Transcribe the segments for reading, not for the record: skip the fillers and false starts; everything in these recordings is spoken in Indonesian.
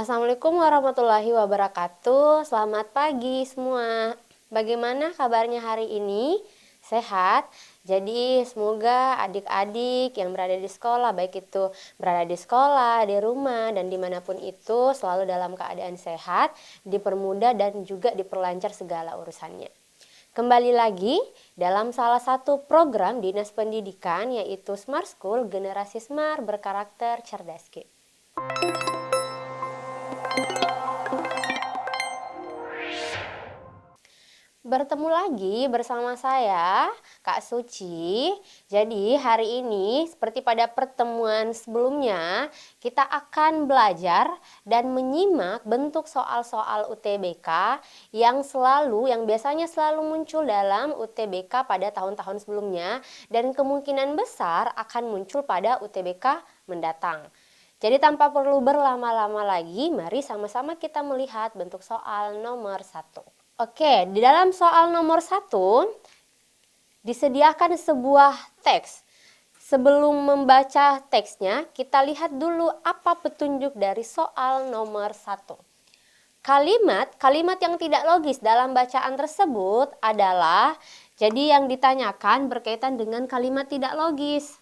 Assalamualaikum warahmatullahi wabarakatuh. Selamat pagi semua. Bagaimana kabarnya hari ini? Sehat? Jadi semoga adik-adik yang berada di sekolah, baik itu berada di sekolah, di rumah, dan dimanapun itu selalu dalam keadaan sehat, dipermudah dan juga diperlancar segala urusannya. Kembali lagi dalam salah satu program Dinas Pendidikan yaitu Smart School Generasi Smart Berkarakter Cerdas Kids. Bertemu lagi bersama saya, Kak Suci. Jadi hari ini seperti pada pertemuan sebelumnya, kita akan belajar dan menyimak bentuk soal-soal UTBK yang biasanya selalu muncul dalam UTBK pada tahun-tahun sebelumnya dan kemungkinan besar akan muncul pada UTBK mendatang. Jadi tanpa perlu berlama-lama lagi, mari sama-sama kita melihat bentuk soal nomor 1. Oke, di dalam soal nomor 1 disediakan sebuah teks. Sebelum membaca teksnya, kita lihat dulu apa petunjuk dari soal nomor 1. Kalimat yang tidak logis dalam bacaan tersebut adalah, jadi yang ditanyakan berkaitan dengan kalimat tidak logis.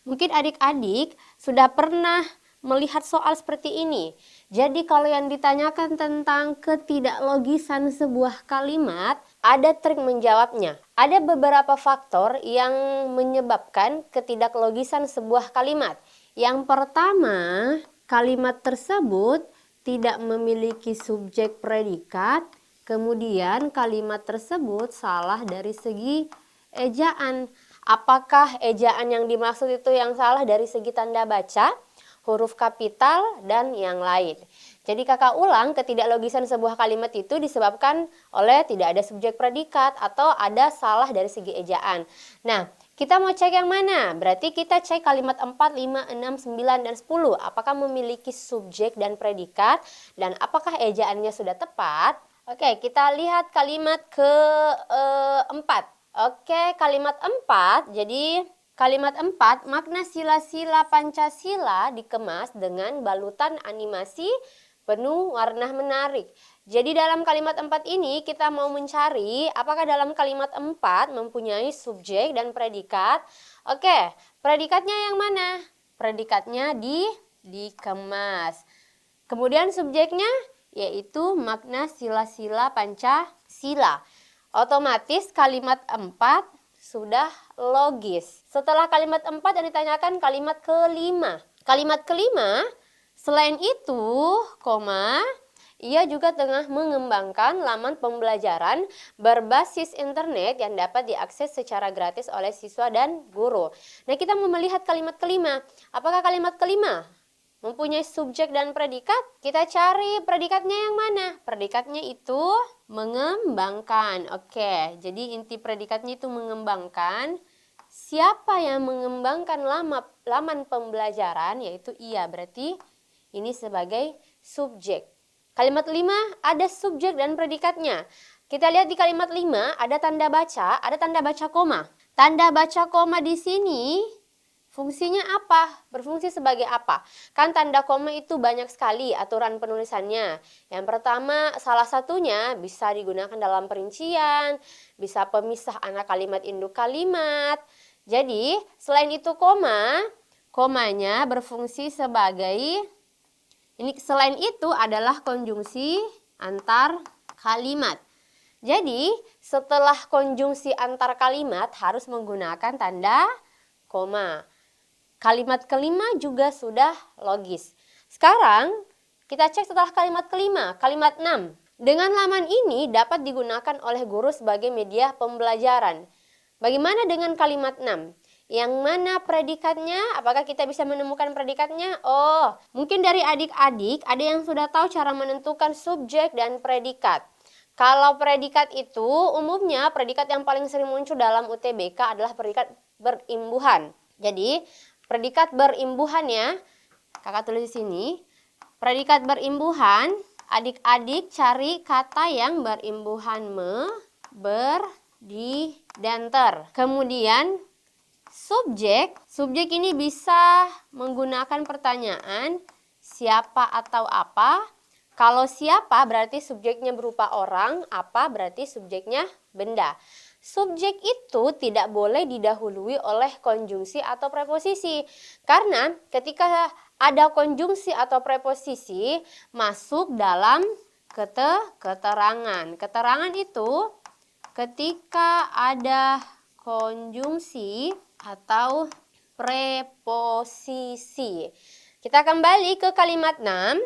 Mungkin adik-adik sudah pernah melihat soal seperti ini. Jadi kalau yang ditanyakan tentang ketidaklogisan sebuah kalimat, ada trik menjawabnya. Ada beberapa faktor yang menyebabkan ketidaklogisan sebuah kalimat. Yang pertama, kalimat tersebut tidak memiliki subjek predikat. Kemudian kalimat tersebut salah dari segi ejaan. Apakah ejaan yang dimaksud itu yang salah dari segi tanda baca, huruf kapital, dan yang lain. Jadi kakak ulang, ketidaklogisan sebuah kalimat itu disebabkan oleh tidak ada subjek predikat atau ada salah dari segi ejaan. Nah, kita mau cek yang mana? Berarti kita cek kalimat 4, 5, 6, 9, dan 10. Apakah memiliki subjek dan predikat dan apakah ejaannya sudah tepat? Oke, kita lihat kalimat keempat. Oke, kalimat 4. Jadi kalimat 4, makna sila-sila Pancasila dikemas dengan balutan animasi penuh warna menarik. Jadi dalam kalimat 4 ini kita mau mencari apakah dalam kalimat 4 mempunyai subjek dan predikat. Oke, predikatnya yang mana? Predikatnya dikemas. Kemudian subjeknya yaitu makna sila-sila Pancasila. Otomatis kalimat 4 sudah logis. Setelah kalimat 4 yang ditanyakan kalimat kelima. Kalimat kelima, selain itu, ia juga tengah mengembangkan laman pembelajaran berbasis internet yang dapat diakses secara gratis oleh siswa dan guru. Nah, kita mau melihat kalimat kelima. Apakah kalimat kelima mempunyai subjek dan predikat? Kita cari predikatnya yang mana? Predikatnya itu mengembangkan. Oke, jadi inti predikatnya itu mengembangkan. Siapa yang mengembangkan laman pembelajaran? Yaitu ia. Berarti ini sebagai subjek. Kalimat 5 ada subjek dan predikatnya. Kita lihat di kalimat 5 ada tanda baca koma. Tanda baca koma di sini fungsinya apa? Berfungsi sebagai apa? Kan tanda koma itu banyak sekali aturan penulisannya. Yang pertama, salah satunya bisa digunakan dalam perincian, bisa pemisah anak kalimat induk kalimat. Jadi, selain itu komanya berfungsi sebagai, selain itu adalah konjungsi antar kalimat. Jadi, setelah konjungsi antar kalimat harus menggunakan tanda koma. Kalimat kelima juga sudah logis. Sekarang kita cek setelah kalimat kelima, kalimat 6. Dengan laman ini dapat digunakan oleh guru sebagai media pembelajaran. Bagaimana dengan kalimat 6? Yang mana predikatnya? Apakah kita bisa menemukan predikatnya? Oh, mungkin dari adik-adik ada yang sudah tahu cara menentukan subjek dan predikat. Kalau predikat itu umumnya predikat yang paling sering muncul dalam UTBK adalah predikat berimbuhan. Jadi predikat berimbuhannya, kakak tulis di sini. Predikat berimbuhan, adik-adik cari kata yang berimbuhan ber, di, dan ter. Kemudian subjek ini bisa menggunakan pertanyaan siapa atau apa. Kalau siapa berarti subjeknya berupa orang, apa berarti subjeknya benda. Subjek itu tidak boleh didahului oleh konjungsi atau preposisi. Karena ketika ada konjungsi atau preposisi masuk dalam keterangan. Keterangan itu ketika ada konjungsi atau preposisi. Kita kembali ke kalimat 6.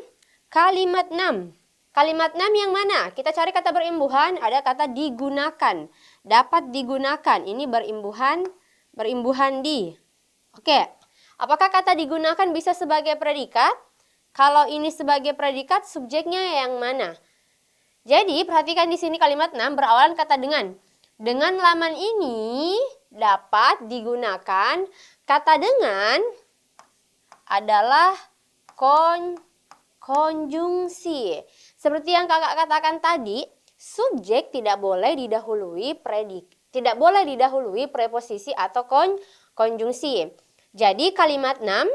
Kalimat 6. Kalimat 6 yang mana? Kita cari kata berimbuhan, ada kata digunakan. Dapat digunakan. Ini berimbuhan di. Oke. Apakah kata digunakan bisa sebagai predikat? Kalau ini sebagai predikat, subjeknya yang mana? Jadi, perhatikan di sini kalimat 6 berawalan kata dengan. Dengan laman ini dapat digunakan. Kata dengan adalah konjungsi. Seperti yang kakak katakan tadi, subjek tidak boleh didahului preposisi atau konjungsi. Jadi kalimat 6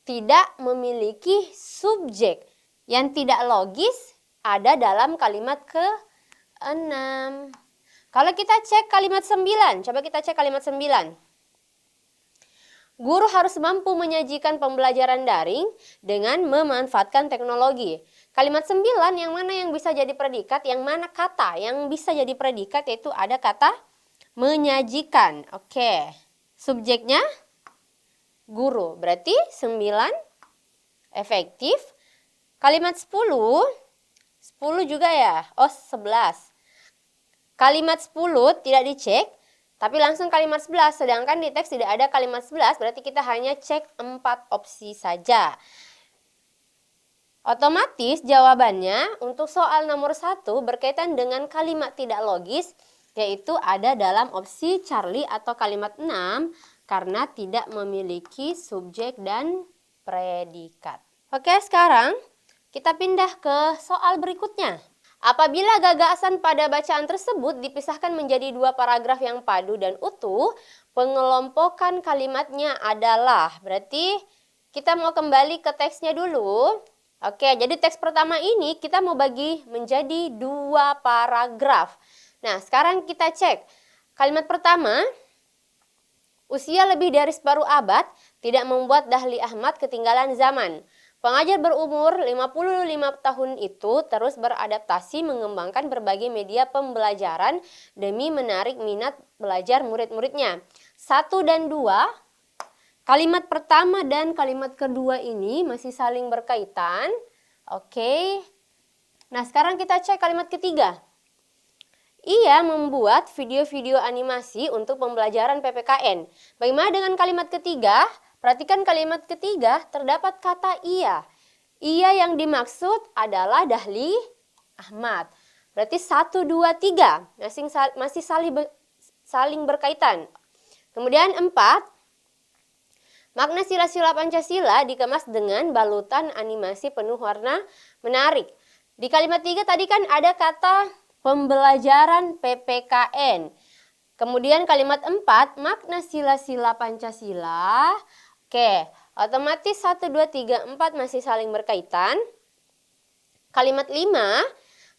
tidak memiliki subjek. Yang tidak logis ada dalam kalimat ke-6. Kalau kita cek kalimat 9, coba kita cek kalimat 9. Guru harus mampu menyajikan pembelajaran daring dengan memanfaatkan teknologi. Kalimat 9 yang mana yang bisa jadi predikat, yang mana kata yang bisa jadi predikat, yaitu ada kata menyajikan. Oke. Subjeknya guru. Berarti 9 efektif. Kalimat 10 juga ya. Oh, 11. Kalimat 10 tidak dicek. Tapi langsung kalimat 11, sedangkan di teks tidak ada kalimat 11, berarti kita hanya cek 4 opsi saja. Otomatis jawabannya untuk soal nomor 1 berkaitan dengan kalimat tidak logis, yaitu ada dalam opsi Charlie atau kalimat 6, karena tidak memiliki subjek dan predikat. Oke, sekarang kita pindah ke soal berikutnya. Apabila gagasan pada bacaan tersebut dipisahkan menjadi 2 paragraf yang padu dan utuh, pengelompokan kalimatnya adalah, berarti kita mau kembali ke teksnya dulu. Oke, jadi teks pertama ini kita mau bagi menjadi 2 paragraf. Nah, sekarang kita cek. Kalimat pertama, usia lebih dari separuh abad tidak membuat Dahli Ahmad ketinggalan zaman. Pengajar berumur 55 tahun itu terus beradaptasi mengembangkan berbagai media pembelajaran demi menarik minat belajar murid-muridnya. 1 dan 2, kalimat pertama dan kalimat kedua ini masih saling berkaitan. Oke. Nah, sekarang kita cek kalimat ketiga. Ia membuat video-video animasi untuk pembelajaran PPKN. Bagaimana dengan kalimat ketiga? Perhatikan kalimat ketiga, terdapat kata ia. Ia yang dimaksud adalah Dahli Ahmad. Berarti 1, 2, 3 masih saling berkaitan. Kemudian 4, makna sila-sila Pancasila dikemas dengan balutan animasi penuh warna menarik. Di kalimat 3 tadi kan ada kata pembelajaran PPKN. Kemudian kalimat 4, makna sila-sila Pancasila. Oke, otomatis 1, 2, 3, 4 masih saling berkaitan. Kalimat 5,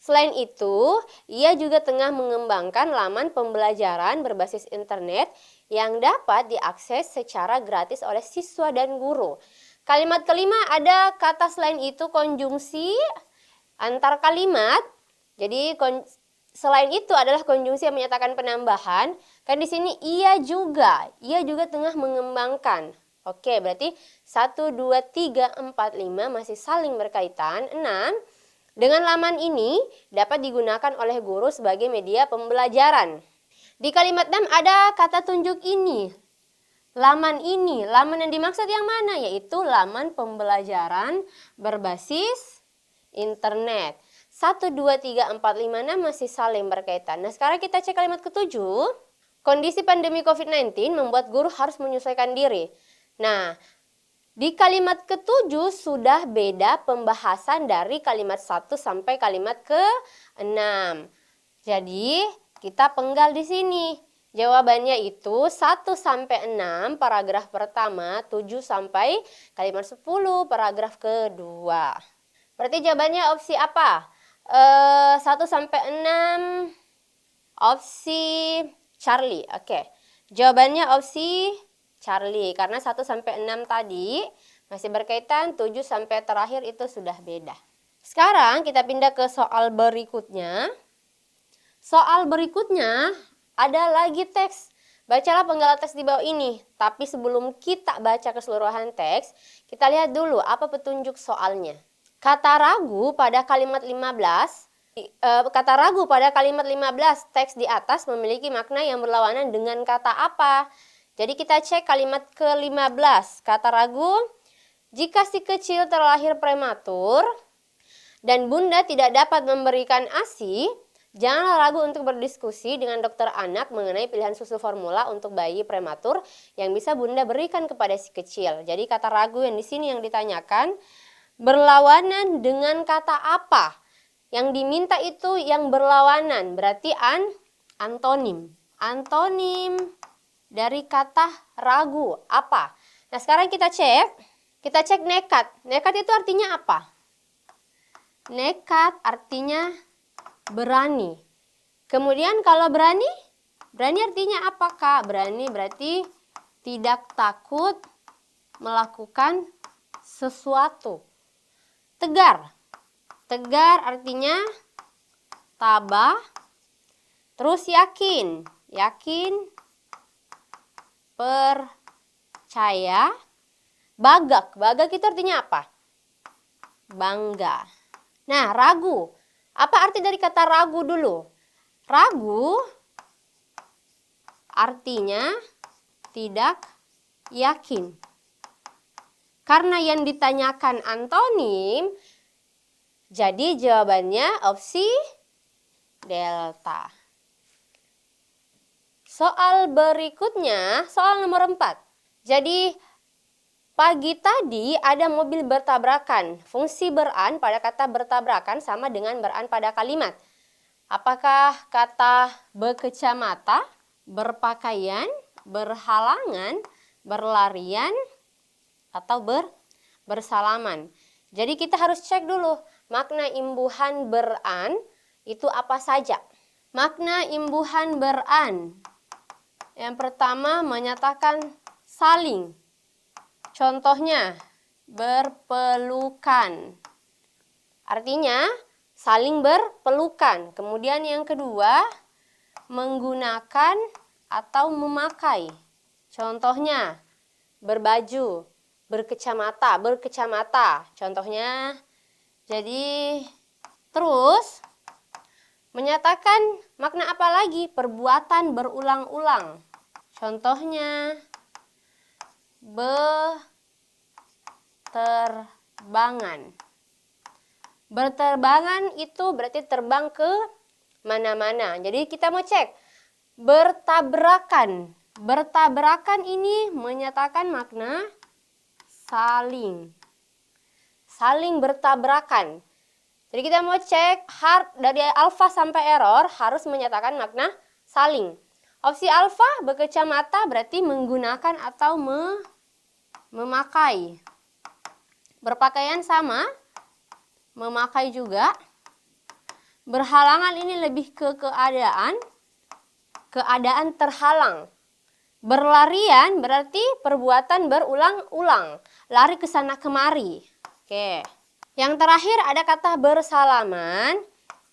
selain itu, ia juga tengah mengembangkan laman pembelajaran berbasis internet yang dapat diakses secara gratis oleh siswa dan guru. Kalimat kelima ada kata selain itu konjungsi antar kalimat. Jadi selain itu adalah konjungsi yang menyatakan penambahan. Kan di sini ia juga tengah mengembangkan. Oke, berarti 1, 2, 3, 4, 5 masih saling berkaitan. 6, dengan laman ini dapat digunakan oleh guru sebagai media pembelajaran. Di kalimat 6 ada kata tunjuk ini. Laman ini, laman yang dimaksud yang mana? Yaitu laman pembelajaran berbasis internet. 1, 2, 3, 4, 5, 6 masih saling berkaitan. Nah, sekarang kita cek kalimat ke-7. Kondisi pandemi COVID-19 membuat guru harus menyesuaikan diri. Nah, di kalimat ke-7 sudah beda pembahasan dari kalimat 1 sampai kalimat ke-6. Jadi, kita penggal di sini. Jawabannya itu 1 sampai 6 paragraf pertama, 7 sampai kalimat 10 paragraf kedua. Berarti jawabannya opsi apa? 1 sampai 6 opsi Charlie. Oke. Jawabannya opsi Charlie karena 1 sampai 6 tadi masih berkaitan, 7 sampai terakhir itu sudah beda. Sekarang kita pindah ke soal berikutnya. Soal berikutnya ada lagi teks. Bacalah penggalan teks di bawah ini. Tapi sebelum kita baca keseluruhan teks, kita lihat dulu apa petunjuk soalnya. Kata ragu pada kalimat 15, teks di atas memiliki makna yang berlawanan dengan kata apa? Jadi kita cek kalimat ke-15. Kata ragu, jika si kecil terlahir prematur dan bunda tidak dapat memberikan ASI, janganlah ragu untuk berdiskusi dengan dokter anak mengenai pilihan susu formula untuk bayi prematur yang bisa bunda berikan kepada si kecil. Jadi kata ragu yang di sini yang ditanyakan berlawanan dengan kata apa? Yang diminta itu yang berlawanan, berarti antonim. Antonim dari kata ragu apa? Nah, sekarang kita cek nekat. Nekat itu artinya apa? Nekat artinya berani. Kemudian kalau berani artinya apa, Kak? Berani berarti tidak takut melakukan sesuatu. Tegar. Tegar artinya tabah. Terus yakin. Yakin, percaya. Bagak. Bagak itu artinya apa? Bangga. Nah, ragu. Apa arti dari kata ragu dulu? Ragu artinya tidak yakin. Karena yang ditanyakan antonim, jadi jawabannya opsi delta. Soal berikutnya, soal nomor 4. Jadi pagi tadi ada mobil bertabrakan. Fungsi beran pada kata bertabrakan sama dengan beran pada kalimat. Apakah kata berkacamata, berpakaian, berhalangan, berlarian, atau bersalaman? Jadi kita harus cek dulu makna imbuhan beran itu apa saja. Makna imbuhan beran. Yang pertama menyatakan saling. Contohnya, berpelukan. Artinya, saling berpelukan. Kemudian yang kedua, menggunakan atau memakai. Contohnya, berbaju, berkacamata. Contohnya, jadi terus menyatakan makna apa lagi? Perbuatan berulang-ulang. Contohnya, berterbangan. Berterbangan itu berarti terbang ke mana-mana. Jadi kita mau cek bertabrakan. Bertabrakan ini menyatakan makna saling. Saling bertabrakan. Jadi kita mau cek dari alfa sampai error harus menyatakan makna saling. Opsi alfa berkacamata berarti menggunakan atau memakai. Berpakaian sama, memakai juga. Berhalangan ini lebih ke keadaan terhalang. Berlarian berarti perbuatan berulang-ulang, lari ke sana kemari. Oke. Yang terakhir ada kata bersalaman.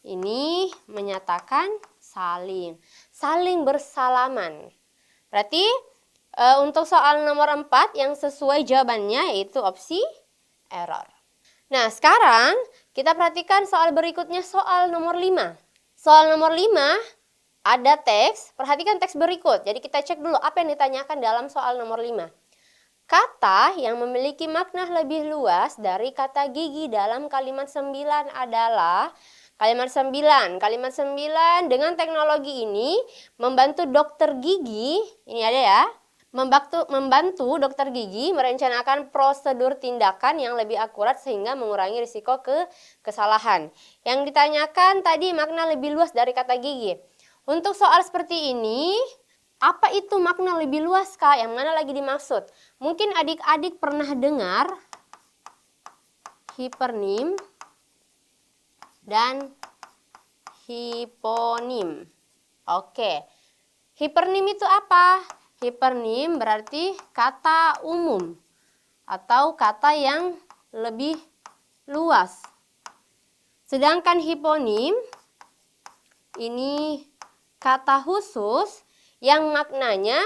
Ini menyatakan saling. Saling bersalaman. Berarti untuk soal nomor 4 yang sesuai jawabannya yaitu opsi error. Nah, sekarang kita perhatikan soal berikutnya, soal nomor 5. Soal nomor 5 ada teks, perhatikan teks berikut. Jadi kita cek dulu apa yang ditanyakan dalam soal nomor 5. Kata yang memiliki makna lebih luas dari kata gigi dalam kalimat 9 adalah kalimat 9. Kalimat 9 dengan teknologi ini membantu dokter gigi, ini ada ya, membantu dokter gigi merencanakan prosedur tindakan yang lebih akurat sehingga mengurangi risiko kesalahan. Yang ditanyakan tadi makna lebih luas dari kata gigi. Untuk soal seperti ini, Apa itu makna lebih luas, Kak? Yang mana lagi dimaksud? Mungkin adik-adik pernah dengar hipernim dan hiponim. Oke. Hipernim itu apa? Hipernim berarti kata umum atau kata yang lebih luas. Sedangkan hiponim ini kata khusus yang maknanya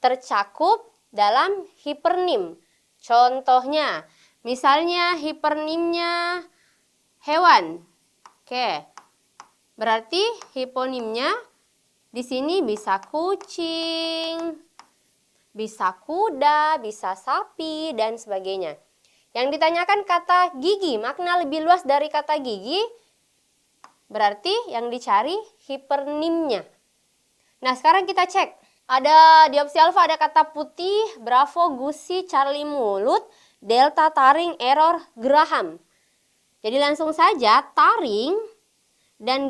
tercakup dalam hipernim. Contohnya, misalnya hipernimnya hewan. Oke. Berarti hiponimnya di sini bisa kucing, bisa kuda, bisa sapi, dan sebagainya. Yang ditanyakan kata gigi, makna lebih luas dari kata gigi, berarti yang dicari hipernimnya. Nah, sekarang kita cek. Ada di opsi alfa ada kata putih, bravo, gusi, Charlie, mulut, delta, taring, error, geraham. Jadi langsung saja taring dan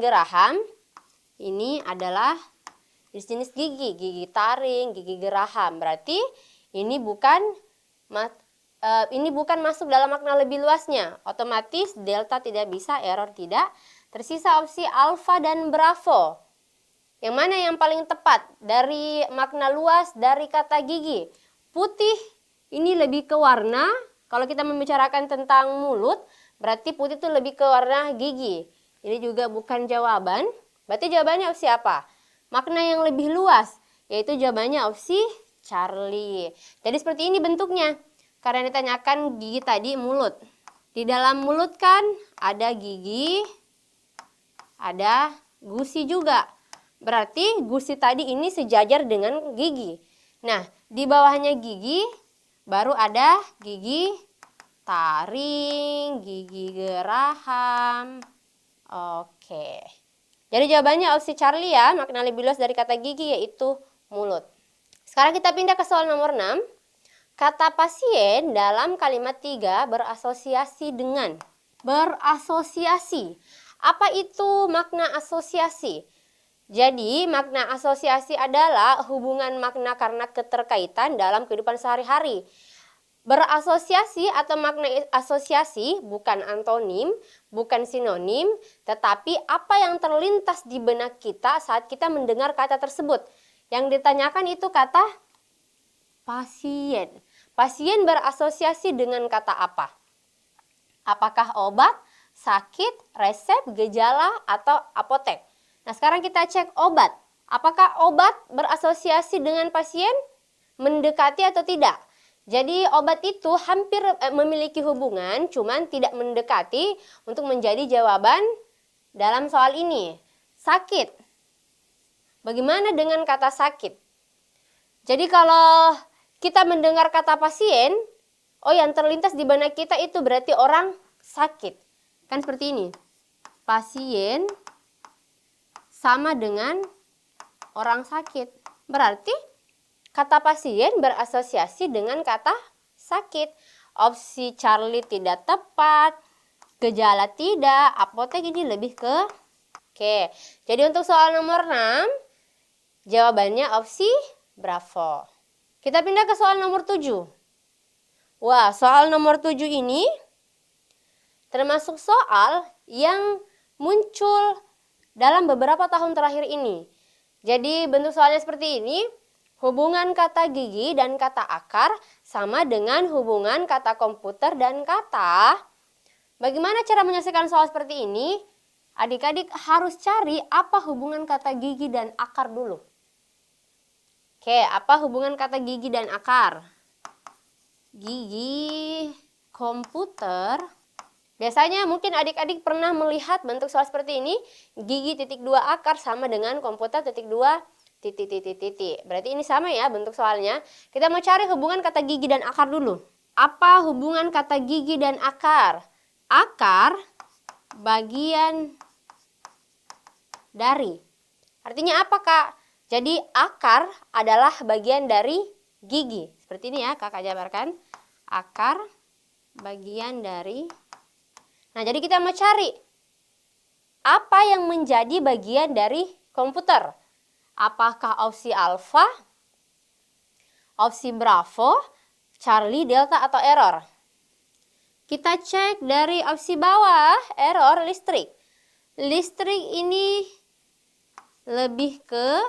geraham ini adalah jenis gigi, gigi taring, gigi geraham. Berarti ini bukan masuk dalam makna lebih luasnya. Otomatis delta tidak bisa, error tidak. Tersisa opsi alfa dan bravo. Yang mana yang paling tepat dari makna luas dari kata gigi? Putih ini lebih ke warna. Kalau kita membicarakan tentang mulut, berarti putih itu lebih ke warna gigi. Ini juga bukan jawaban. Berarti jawabannya opsi apa? Makna yang lebih luas, yaitu jawabannya opsi Charlie. Jadi seperti ini bentuknya. Karena ditanyakan gigi tadi mulut. Di dalam mulut kan ada gigi, ada gusi juga. Berarti gusi tadi ini sejajar dengan gigi. Nah, di bawahnya gigi baru ada gigi taring, gigi geraham. Oke. Jadi jawabannya opsi Charlie ya, makna lebih luas dari kata gigi yaitu mulut. Sekarang kita pindah ke soal nomor 6. Kata pasien dalam kalimat 3 berasosiasi dengan. Berasosiasi. Apa itu makna asosiasi? Jadi makna asosiasi adalah hubungan makna karena keterkaitan dalam kehidupan sehari-hari. Berasosiasi atau makna asosiasi bukan antonim, bukan sinonim, tetapi apa yang terlintas di benak kita saat kita mendengar kata tersebut. Yang ditanyakan itu kata pasien. Pasien berasosiasi dengan kata apa? Apakah obat, sakit, resep, gejala, atau apotek? Nah, sekarang kita cek obat. Apakah obat berasosiasi dengan pasien? Mendekati atau tidak? Jadi obat itu hampir memiliki hubungan, cuman tidak mendekati untuk menjadi jawaban dalam soal ini. Sakit. Bagaimana dengan kata sakit? Jadi kalau kita mendengar kata pasien, yang terlintas di benak kita itu berarti orang sakit. Kan seperti ini. Pasien sama dengan orang sakit. Berarti kata pasien berasosiasi dengan kata sakit. Opsi Charlie tidak tepat, gejala tidak, apotek ini lebih ke. Oke, jadi untuk soal nomor 6, jawabannya opsi bravo. Kita pindah ke soal nomor 7. Wah, soal nomor 7 ini termasuk soal yang muncul dalam beberapa tahun terakhir ini. Jadi bentuk soalnya seperti ini. Hubungan kata gigi dan kata akar sama dengan hubungan kata komputer dan kata. Bagaimana cara menyelesaikan soal seperti ini? Adik-adik harus cari apa hubungan kata gigi dan akar dulu. Oke, apa hubungan kata gigi dan akar? Gigi, komputer. Biasanya mungkin adik-adik pernah melihat bentuk soal seperti ini. Gigi titik 2 akar sama dengan komputer titik 2 titik. Berarti ini sama ya bentuk soalnya. Kita mau cari hubungan kata gigi dan akar dulu. Apa hubungan kata gigi dan akar? Akar bagian dari. Artinya apa, Kak? Jadi akar adalah bagian dari gigi. Seperti ini ya, Kakak jabarkan. Akar bagian dari. Nah, jadi kita mau cari apa yang menjadi bagian dari komputer? Apakah opsi alfa, opsi bravo, Charlie, delta, atau error? Kita cek dari opsi bawah, error listrik. Listrik ini lebih ke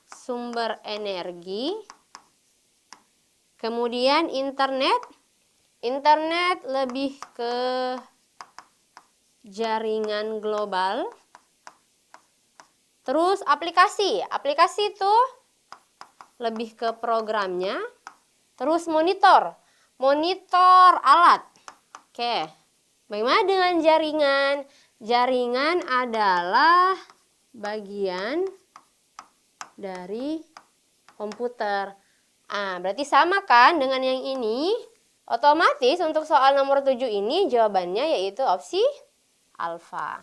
sumber energi. Kemudian internet lebih ke jaringan global. Terus aplikasi itu lebih ke programnya. Terus monitor alat. Oke, bagaimana dengan jaringan? Jaringan adalah bagian dari komputer. Berarti sama kan dengan yang ini? Otomatis untuk soal nomor 7 ini jawabannya yaitu opsi alfa.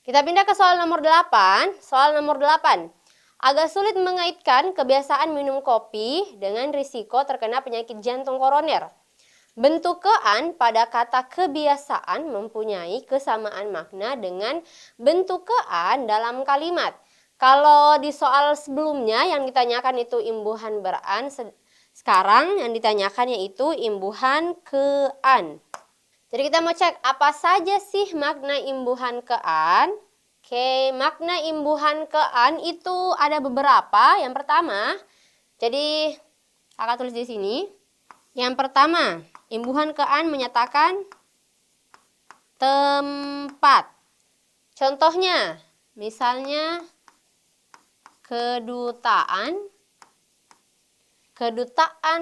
Kita pindah ke soal nomor 8. Soal nomor 8. Agak sulit mengaitkan kebiasaan minum kopi dengan risiko terkena penyakit jantung koroner. Bentuk kean pada kata kebiasaan mempunyai kesamaan makna dengan bentuk kean dalam kalimat. Kalau di soal sebelumnya yang ditanyakan itu imbuhan beran, sekarang yang ditanyakan yaitu imbuhan kean. Jadi kita mau cek apa saja sih makna imbuhan kean. Oke, makna imbuhan kean itu ada beberapa. Yang pertama, jadi kakak tulis di sini. Yang pertama, imbuhan kean menyatakan tempat. Contohnya, misalnya kedutaan,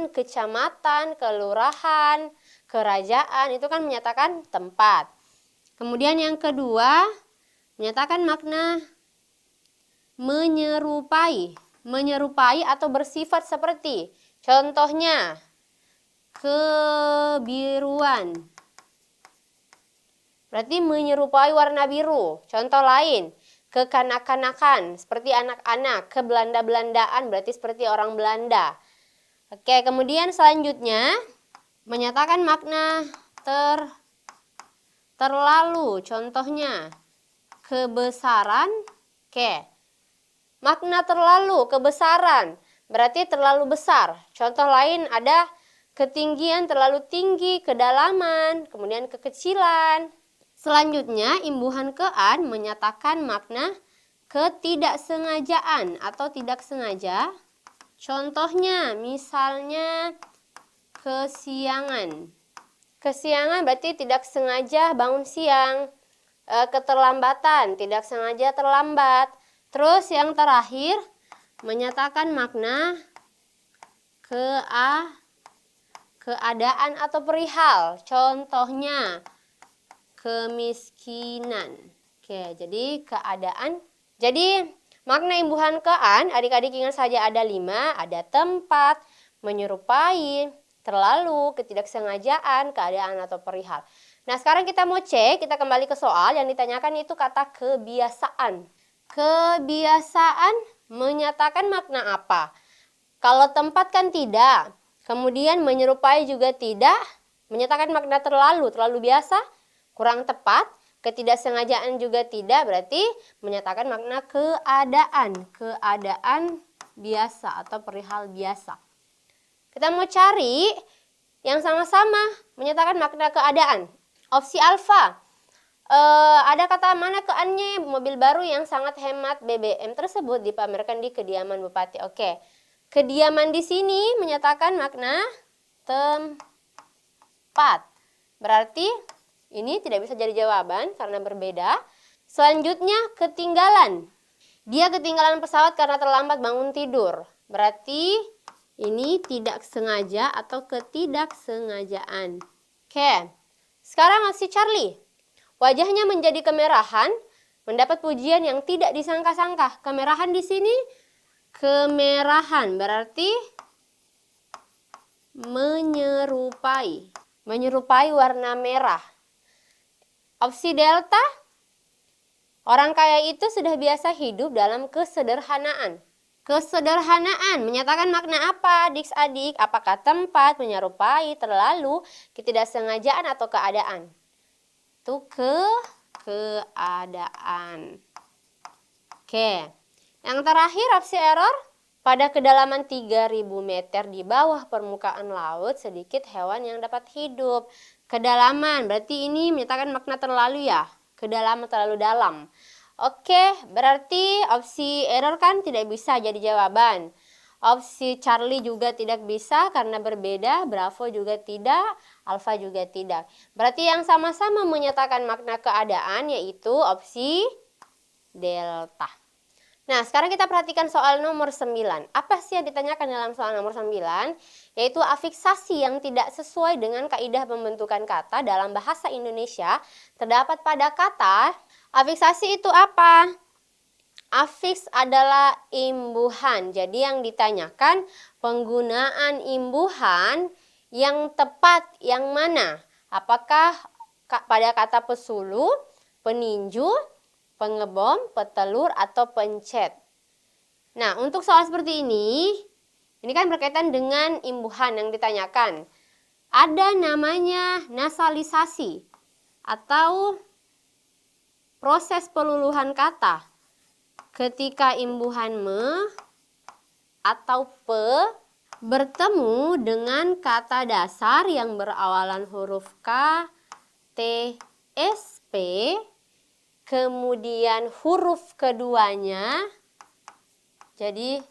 kecamatan, kelurahan, kerajaan, itu kan menyatakan tempat. Kemudian yang kedua, menyatakan makna menyerupai atau bersifat seperti. Contohnya, kebiruan. Berarti menyerupai warna biru. Contoh lain, kekanak-kanakan, seperti anak-anak. Kebelanda-belandaan, berarti seperti orang Belanda. Oke, kemudian selanjutnya, menyatakan makna terlalu. Contohnya, kebesaran. Oke, makna terlalu, kebesaran, berarti terlalu besar. Contoh lain ada ketinggian, terlalu tinggi, kedalaman, kemudian kekecilan. Selanjutnya, imbuhan kean menyatakan makna ketidaksengajaan atau tidak sengaja. Contohnya, misalnya kesiangan. Kesiangan berarti tidak sengaja bangun siang. Keterlambatan, tidak sengaja terlambat. Terus yang terakhir, menyatakan makna keadaan atau perihal. Contohnya, kemiskinan. Oke, jadi keadaan. Jadi makna imbuhan kean, adik-adik ingat saja ada 5. Ada tempat, menyerupai, terlalu, ketidaksengajaan, keadaan atau perihal. Nah, sekarang kita mau cek, kita kembali ke soal yang ditanyakan itu kata kebiasaan. Kebiasaan menyatakan makna apa? Kalau tempat kan tidak, kemudian menyerupai juga tidak, menyatakan makna terlalu biasa, kurang tepat, ketidaksengajaan juga tidak, berarti menyatakan makna keadaan biasa atau perihal biasa. Kita mau cari yang sama-sama menyatakan makna keadaan. Opsi alfa. Ada kata mana keannya? Mobil baru yang sangat hemat BBM tersebut dipamerkan di kediaman Bupati. Oke. Kediaman di sini menyatakan makna tempat. Berarti ini tidak bisa jadi jawaban karena berbeda. Selanjutnya, ketinggalan. Dia ketinggalan pesawat karena terlambat bangun tidur. Berarti ini tidak sengaja atau ketidaksengajaan. Oke. Sekarang si Charlie. Wajahnya menjadi kemerahan, mendapat pujian yang tidak disangka-sangka. Kemerahan di sini, kemerahan berarti menyerupai. Menyerupai warna merah. Opsi delta, orang kaya itu sudah biasa hidup dalam kesederhanaan. Kesederhanaan menyatakan makna apa, adik-adik? Apakah tempat, menyerupai, terlalu, ketidaksengajaan, atau keadaan? Itu keadaan. Oke. Yang terakhir opsi error, pada kedalaman 3000 meter di bawah permukaan laut sedikit hewan yang dapat hidup. Kedalaman, berarti ini menyatakan makna terlalu ya. Kedalaman terlalu dalam. Oke, berarti opsi error kan tidak bisa jadi jawaban. Opsi Charlie juga tidak bisa karena berbeda, Bravo juga tidak, Alpha juga tidak. Berarti yang sama-sama menyatakan makna keadaan yaitu opsi Delta. Nah, sekarang kita perhatikan soal nomor 9. Apa sih yang ditanyakan dalam soal nomor 9? Yaitu afiksasi yang tidak sesuai dengan kaidah pembentukan kata dalam bahasa Indonesia terdapat pada kata. Afiksasi itu apa? Afiks adalah imbuhan. Jadi yang ditanyakan penggunaan imbuhan yang tepat yang mana? Apakah pada kata pesulu, peninju, pengebom, petelur, atau pencet? Nah, untuk soal seperti ini kan berkaitan dengan imbuhan yang ditanyakan. Ada namanya nasalisasi atau proses peluluhan kata. Ketika imbuhan me atau pe bertemu dengan kata dasar yang berawalan huruf K, T, S, P, kemudian huruf keduanya, jadi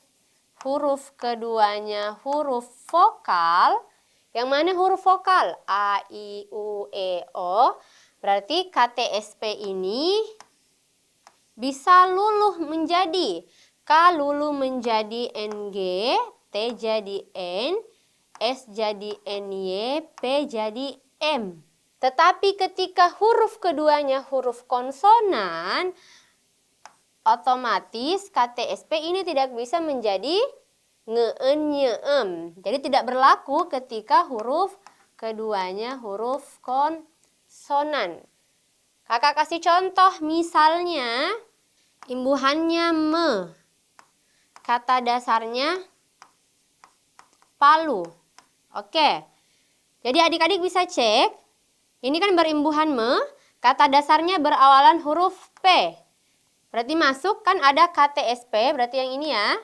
huruf keduanya huruf vokal. Yang mana huruf vokal? A, I, U, E, O. Berarti KTSP ini bisa luluh menjadi K luluh menjadi NG, T jadi N, S jadi NY, P jadi M. Tetapi ketika huruf keduanya huruf konsonan, otomatis KTSP ini tidak bisa menjadi nge-en, nye-em. Jadi tidak berlaku ketika huruf keduanya huruf konsonan. Kakak kasih contoh misalnya imbuhannya me. Kata dasarnya palu. Oke. Jadi adik-adik bisa cek. Ini kan berimbuhan me. Kata dasarnya berawalan huruf P. Berarti masuk kan ada KTSP. Berarti yang ini ya.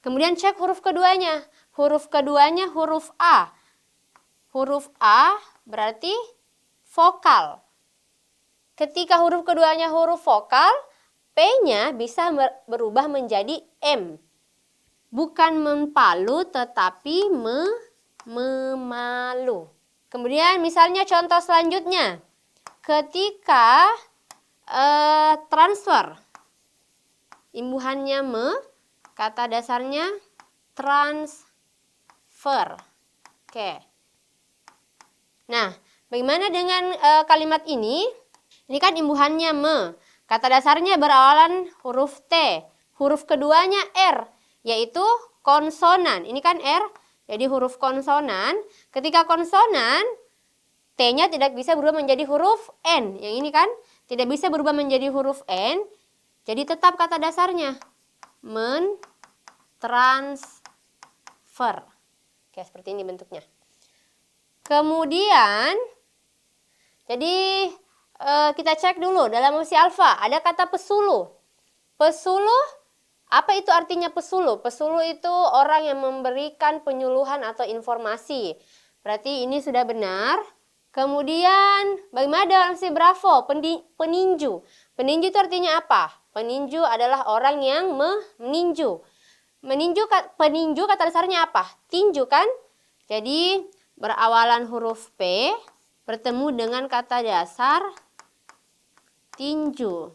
Kemudian cek huruf keduanya. Huruf keduanya huruf A. Huruf A berarti vokal. Ketika huruf keduanya huruf vokal, P-nya bisa berubah menjadi M. Bukan mempalu, tetapi memalu. Kemudian misalnya contoh selanjutnya. Ketika transfer. Imbuhannya me, kata dasarnya transfer. Oke. Nah, bagaimana dengan kalimat ini? Ini kan imbuhannya me. Kata dasarnya berawalan huruf T. Huruf keduanya R, yaitu konsonan. Ini kan R, jadi huruf konsonan. Ketika konsonan, T-nya tidak bisa berubah menjadi huruf N. Yang ini kan tidak bisa berubah menjadi huruf N. Jadi tetap kata dasarnya mentransfer. Oke, seperti ini bentuknya. Kemudian, jadi kita cek dulu dalam opsi alfa ada kata pesuluh. Pesuluh, apa itu artinya pesuluh? Pesuluh itu orang yang memberikan penyuluhan atau informasi. Berarti ini sudah benar. Kemudian bagaimana dengan opsi bravo? Peninju. Peninju itu artinya apa? Peninju adalah orang yang meninju. Peninju kata dasarnya apa? Tinju kan? Jadi berawalan huruf P bertemu dengan kata dasar tinju.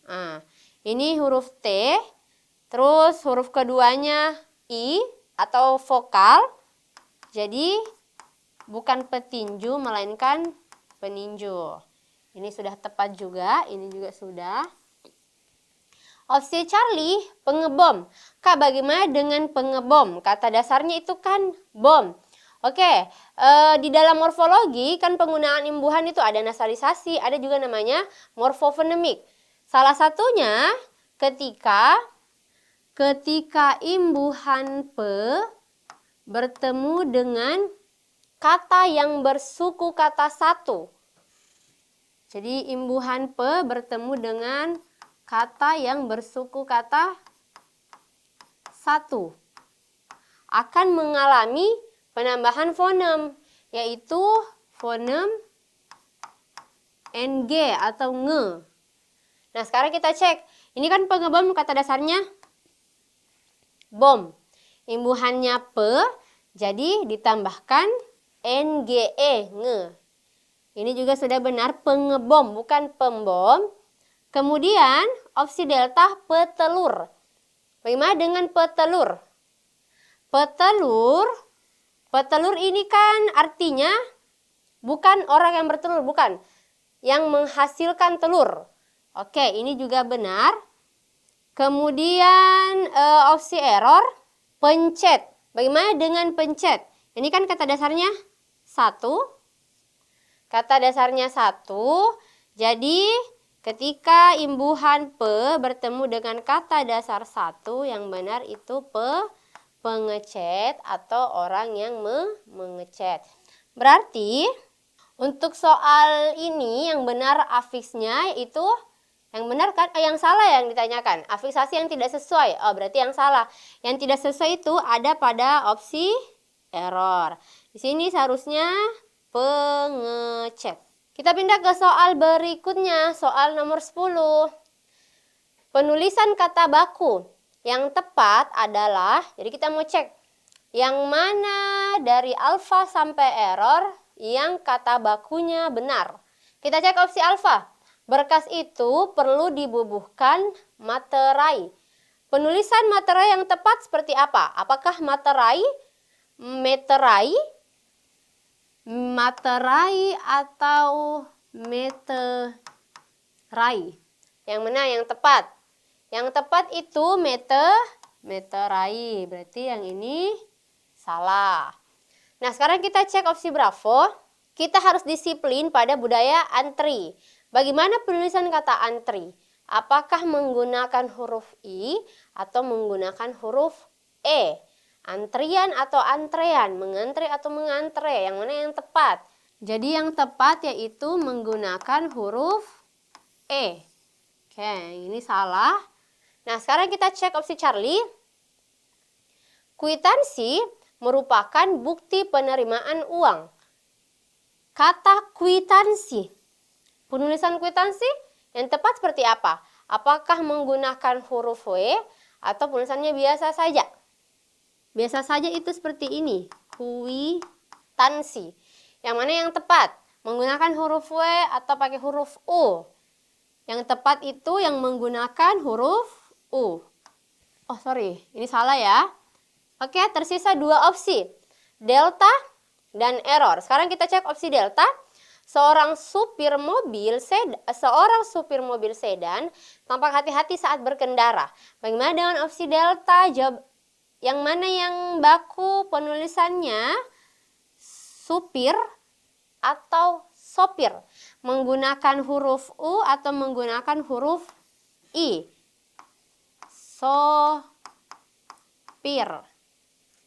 Nah, ini huruf T, terus huruf keduanya I atau vokal. Jadi bukan petinju melainkan peninju. Ini sudah tepat juga, ini juga sudah. Opsi Charlie, pengebom. Kak, bagaimana dengan pengebom? Kata dasarnya itu kan bom. Oke, di dalam morfologi kan penggunaan imbuhan itu ada nasalisasi, ada juga namanya morfofonemik. Salah satunya ketika imbuhan pe bertemu dengan kata yang bersuku kata satu. Jadi imbuhan pe bertemu dengan kata yang bersuku kata satu akan mengalami penambahan fonem, yaitu fonem ng atau nge. Nah, sekarang kita cek. Ini kan pengebom kata dasarnya bom. Imbuhannya pe, jadi ditambahkan nge, nge. Ini juga sudah benar, pengebom, bukan pembom. Kemudian opsi delta petelur. Bagaimana dengan petelur? Petelur ini kan artinya bukan orang yang bertelur, bukan. Yang menghasilkan telur. Oke, ini juga benar. Kemudian opsi error, pencet. Bagaimana dengan pencet? Ini kan kata dasarnya satu. Kata dasarnya satu. Jadi ketika imbuhan pe bertemu dengan kata dasar satu, yang benar itu pengecet atau orang yang mengecet. Berarti untuk soal ini yang benar afiksnya itu yang benar kan? Yang salah yang ditanyakan. Afiksasi yang tidak sesuai. Oh, berarti yang salah. Yang tidak sesuai itu ada pada opsi error. Di sini seharusnya pengecet. Kita pindah ke soal berikutnya, soal nomor 10. Penulisan kata baku. Yang tepat adalah, jadi kita mau cek yang mana dari alfa sampai error yang kata bakunya benar. Kita cek opsi alfa. Berkas itu perlu dibubuhkan materai. Penulisan materai yang tepat seperti apa? Apakah materai, meterai, materai atau meterai? Yang mana yang tepat? Yang tepat itu meterai. Berarti yang ini salah. Nah, sekarang kita cek opsi Bravo. Kita harus disiplin pada budaya antri. Bagaimana penulisan kata antri? Apakah menggunakan huruf I atau menggunakan huruf E? Antrian atau antrean? Mengantri atau mengantre? Yang mana yang tepat? Jadi yang tepat yaitu menggunakan huruf E. Oke, ini salah. Nah, sekarang kita cek opsi Charlie. Kwitansi merupakan bukti penerimaan uang. Kata kwitansi. Penulisan kwitansi yang tepat seperti apa? Apakah menggunakan huruf W atau penulisannya biasa saja? Biasa saja itu seperti ini. Kwitansi. Yang mana yang tepat? Menggunakan huruf W atau pakai huruf U? Yang tepat itu yang menggunakan huruf U. Oh, sorry. Ini salah ya. Oke, tersisa dua opsi. Delta dan error. Sekarang kita cek opsi delta. Seorang supir mobil sedan tampak hati-hati saat berkendara. Bagaimana dengan opsi delta? Jawab yang mana yang baku penulisannya? Supir atau sopir? Menggunakan huruf U atau menggunakan huruf I? Sopir.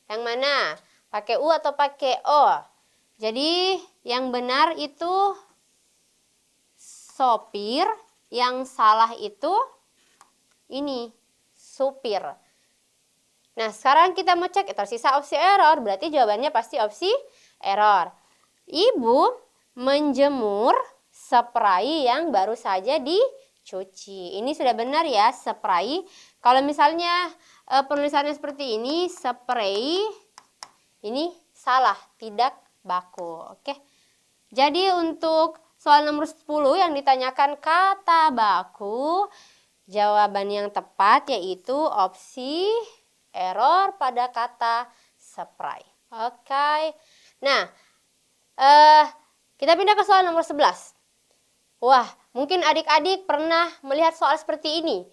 Yang mana? Pakai U atau pakai O? Jadi yang benar itu sopir, yang salah itu ini supir. Nah, sekarang kita mau cek tersisa opsi error, berarti jawabannya pasti opsi error. Ibu menjemur spray yang baru saja dicuci. Ini sudah benar ya, spray. Kalau misalnya penulisannya seperti ini, spray, ini salah, tidak baku. Oke. Jadi untuk soal nomor 10 yang ditanyakan kata baku, jawaban yang tepat yaitu opsi error pada kata spray. Oke. Nah, kita pindah ke soal nomor 11. Wah, mungkin adik-adik pernah melihat soal seperti ini.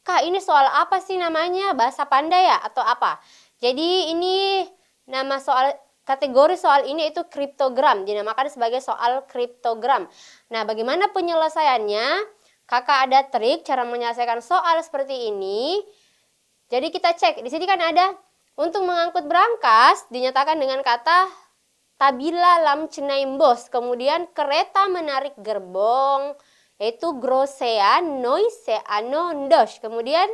Kak, ini soal apa sih namanya? Bahasa Panda ya atau apa? Jadi ini nama soal, kategori soal ini itu kriptogram, dinamakan sebagai soal kriptogram. Nah, bagaimana penyelesaiannya? Kakak ada trik cara menyelesaikan soal seperti ini. Jadi kita cek, di sini kan ada untuk mengangkut berangkas dinyatakan dengan kata tabila lam cenaimbos, kemudian kereta menarik gerbong, yaitu grosean noi se ano ndos. Kemudian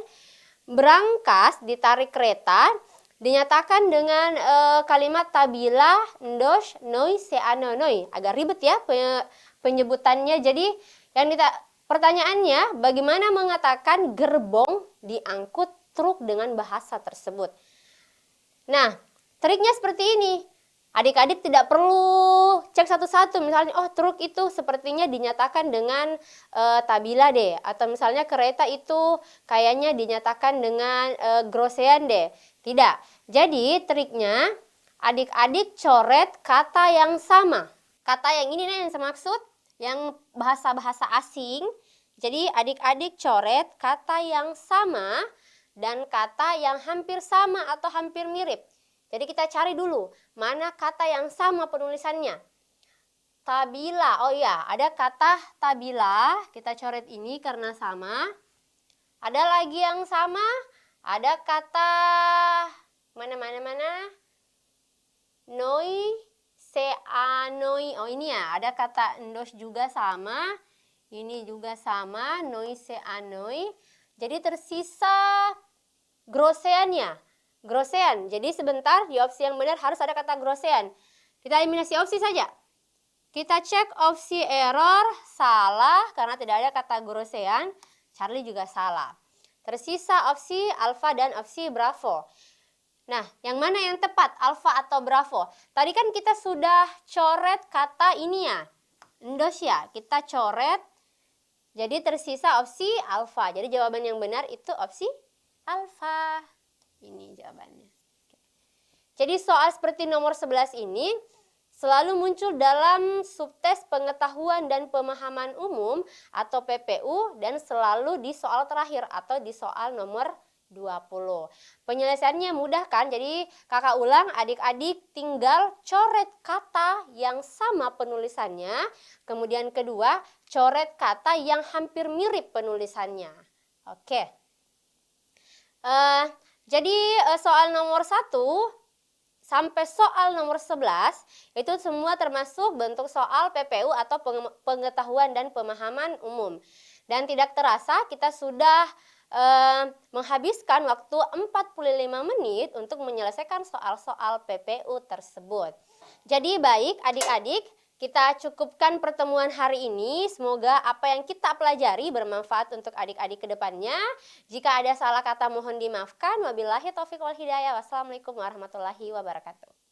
berangkas ditarik kereta dinyatakan dengan kalimat tabila ndos noi se ano noi. Agak ribet ya penyebutannya. Jadi yang pertanyaannya, bagaimana mengatakan gerbong diangkut truk dengan bahasa tersebut? Nah, triknya seperti ini. Adik-adik tidak perlu cek satu-satu, misalnya oh truk itu sepertinya dinyatakan dengan tabila deh, atau misalnya kereta itu kayaknya dinyatakan dengan grosean deh. Tidak. Jadi triknya adik-adik coret kata yang sama. Kata yang ini nih yang saya maksud, yang bahasa-bahasa asing. Jadi adik-adik coret kata yang sama dan kata yang hampir sama atau hampir mirip. Jadi kita cari dulu, mana kata yang sama penulisannya. Tabila, oh iya, ada kata tabila, kita coret ini karena sama. Ada lagi yang sama, ada kata mana. Noi, se anoi, oh ini ya, ada kata endos juga sama. Ini juga sama, noi se anoi. Jadi tersisa groseannya. Grosean. Jadi sebentar, di opsi yang benar harus ada kata grosean. Kita eliminasi opsi saja. Kita cek opsi error, salah karena tidak ada kata grosean. Charlie juga salah. Tersisa opsi alfa dan opsi bravo. Nah, yang mana yang tepat? Alfa atau bravo? Tadi kan kita sudah coret kata ini ya. Endos ya. Kita coret. Jadi tersisa opsi alfa. Jadi jawaban yang benar itu opsi alfa. Ini jawabannya. Jadi soal seperti nomor 11 ini selalu muncul dalam subtes pengetahuan dan pemahaman umum atau PPU dan selalu di soal terakhir atau di soal nomor 20. Penyelesaiannya mudah kan? Jadi kakak ulang, adik-adik tinggal coret kata yang sama penulisannya. Kemudian kedua, coret kata yang hampir mirip penulisannya. Oke. Jadi soal nomor 1 sampai soal nomor 11 itu semua termasuk bentuk soal PPU atau pengetahuan dan pemahaman umum. Dan tidak terasa kita sudah menghabiskan waktu 45 menit untuk menyelesaikan soal-soal PPU tersebut. Jadi baik adik-adik, kita cukupkan pertemuan hari ini. Semoga apa yang kita pelajari bermanfaat untuk adik-adik ke depannya. Jika ada salah kata mohon dimaafkan. Wabillahi taufiq wal hidayah. Wassalamualaikum warahmatullahi wabarakatuh.